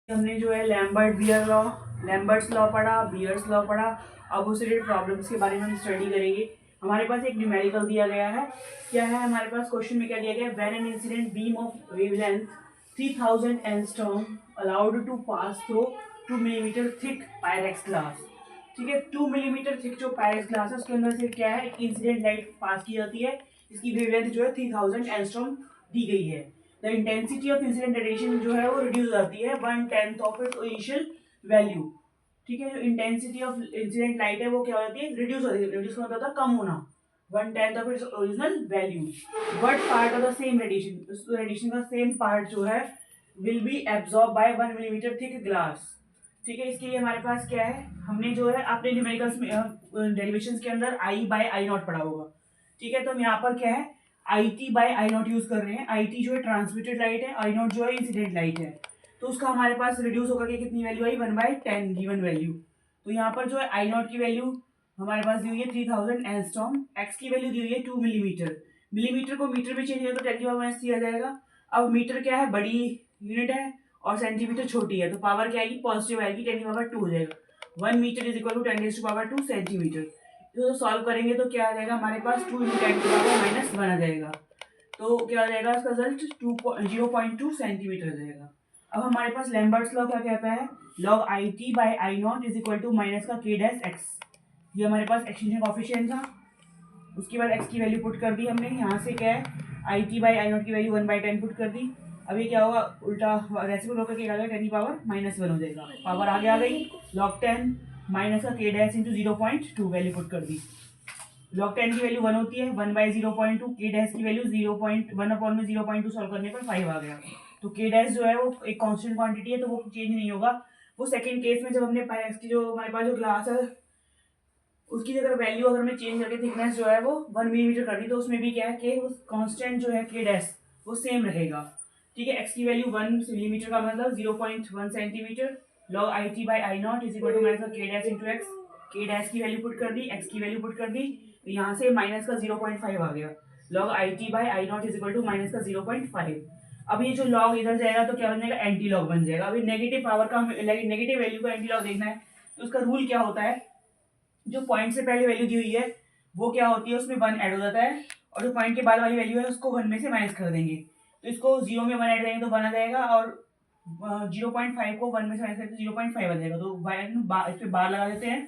हमने जो है लैम्बर्ट्स लॉ पढ़ा, बियर्स लॉ पढ़ा। अब उससे रिलेटेड प्रॉब्लम्स के बारे में हम स्टडी करेंगे। हमारे पास एक न्यूमेरिकल दिया गया है। क्या है हमारे पास क्वेश्चन में क्या दिया गया है? When an incident beam of wavelength 3000 angstrom allowed to pass through 2 millimetre thick Pyrex glass. ठीक है, 2 मिलीमीटर थिक जो पायरेक्स ग्लास है उसके अंदर से क्या है, एक इंसिडेंट लाइट पास की जाती है। इसकी वेवलेंथ जो है 3000 एंगस्ट्रॉम दी गई है। The intensity of incident radiation जो है वो रिड्यूस जाती है 1/10 ऑफ इट्स इनिशियल वैल्यू। ठीक है, जो इंटेंसिटी ऑफ इंसिडेंट लाइट है वो क्या हो जाती है, रिड्यूस हो जाती है। रिड्यूस का मतलब होता है कम होना, 1/10 of its original value. But part of the same radiation, उस रेडिएशन का सेम पार्ट जो है will be absorb by 1 millimetre thick glass. ठीक है, इसके लिए हमारे पास क्या है, हमने जो है आपने न्यूमेरिकल्स में डेरिवेशंस के अंदर आई बाय आई नॉट पढ़ा होगा। ठीक है, तो हम यहाँ पर क्या है, आई T by I not use कर रहे हैं। आई टी जो है ट्रांसमिटेड लाइट है, आई नॉट जो है इंसिडेंट लाइट है। तो उसका हमारे पास रिड्यूस होकर के कितनी वैल्यू आई, 1/10 गिवन वैल्यू। तो यहाँ पर जो है आई नॉट की वैल्यू हमारे पास दी हुई है 3000 एंगस्ट्रॉम, एक्स की वैल्यू दी हुई है 2 मिलीमीटर। मिलीमीटर को मीटर में चेंज किया तो 10⁻³ दिया जाएगा। अब मीटर क्या है, बड़ी यूनिट है और सेंटीमीटर छोटी है, तो पावर क्या आएगी, पॉजिटिव आएगी, 10⁻² हो जाएगा। 1 metre is equal to 10⁻² centimetre. तो सॉल्व करेंगे तो क्या आ जाएगा हमारे पास, 2 × 10⁻⁻1 आ जाएगा। तो क्या आ जाएगा इसका रिजल्ट, 0.2 सेंटीमीटर आ जाएगा। अब हमारे पास लैम्बर्ट्स लॉ क्या कहता है, log I T by I naught is equal to minus का k डैश एक्स। ये हमारे पास एक्सटेंशन कॉफिशिएंट था। उसके बाद x की वैल्यू पुट कर दी हमने। यहाँ से क्या है, आई टी बाई आई नॉट की वैल्यू 1/10 पुट कर दी। अब ये क्या होगा, उल्टा रेसिप्रोकल होकर के आ जाएगा, 10⁻⁻1 हो जाएगा। पावर आगे आ गई, log 10 माइनस का k dash into 0.2 value put कर दी। log 10 की वैल्यू 1 होती है, 1/0.2, k डैश की वैल्यू 0.1/0.2 सॉल्व करने पर 5 आ गया। तो k डैश जो है वो एक कांस्टेंट क्वांटिटी है, तो वो चेंज नहीं होगा। वो सेकंड केस में जब हमने पायरेक्स की जो हमारे पास जो ग्लास है उसकी अगर वैल्यू अगर मैं चेंज करके थिकनेस जो है वो 1 मिलीमीटर कर दी, तो उसमें भी क्या है कि उस कांस्टेंट जो है k डैश वो सेम रहेगा। ठीक है, x की वैल्यू 1 मिलीमीटर का मतलब 0.1 centimetre. log I T by I naught is equal to minus का k dash into x. k dash की वैल्यू पुट कर दी, x की वैल्यू पुट कर दी, तो यहाँ से माइनस का 0.5 आ गया। log I T by I naught is equal to minus का 0.5। अब ये जो लॉग इधर जाएगा तो क्या बन जाएगा, एंटी लॉग बन जाएगा। अभी नेगेटिव पावर का नेगेटिव वैल्यू का एंटी लॉग देखना है, तो उसका रूल क्या होता है, जो पॉइंट से पहले वैल्यू दी हुई है वो क्या होती है, उसमें 1 ऐड हो जाता है, और जो पॉइंट के बाद वाली वैल्यू है उसको 1 में से माइनस कर देंगे। तो इसको 0 में 1 ऐड करेंगे तो 1 आ जाएगा, और 0.5 को 1 में से माइनस करेंगे तो 0.5 आ जाएगा। तो इस पर बार लगा देते हैं,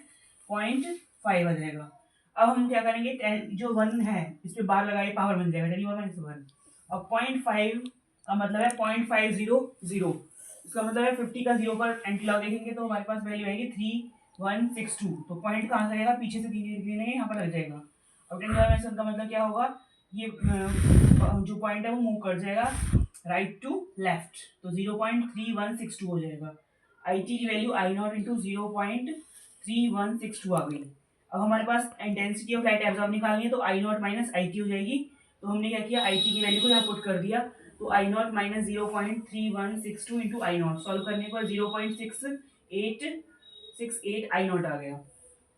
0.5 आ जाएगा। अब हम क्या करेंगे, जो 1 है इस पर बार लगाए, पावर बन जाएगा 10⁻⁻1। अब 0.5 का मतलब है 0.500। इसका मतलब है 50 का 0 पर एंटी लॉग देखेंगे तो हमारे पास वैल्यू आएगी 3162। तो पॉइंट कहाँ से आएगा, पीछे से 3 डिग्री यहाँ पर लग जाएगा। और 10⁻⁻1 का मतलब क्या होगा, ये जो पॉइंट है वो मूव कर जाएगा राइट टू लेफ्ट, तो 0.3162 हो जाएगा। आई टी की वैल्यू आई नॉट इंटू 0.3162 आ गई। अब हमारे पास इंटेंसिटी ऑफ लाइट एब्जॉर्ब निकालनी है, तो I naught minus I T हो जाएगी। तो हमने क्या किया, आई टी की वैल्यू को यहाँ पुट कर दिया, तो I naught minus 0.3162 into I naught, solve करने पर 0.6868 आई नॉट आ गया।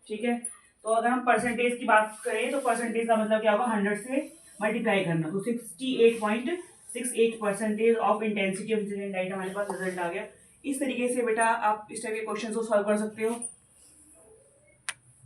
ठीक है, तो अगर हम परसेंटेज की बात करें तो परसेंटेज का मतलब क्या होगा, 100 से मल्टीप्लाई करना, तो 68.68% of intensity of incident light हमारे पास रिजल्ट आ गया। इस तरीके से बेटा आप इस टाइप के क्वेश्चन को सॉल्व कर सकते हो।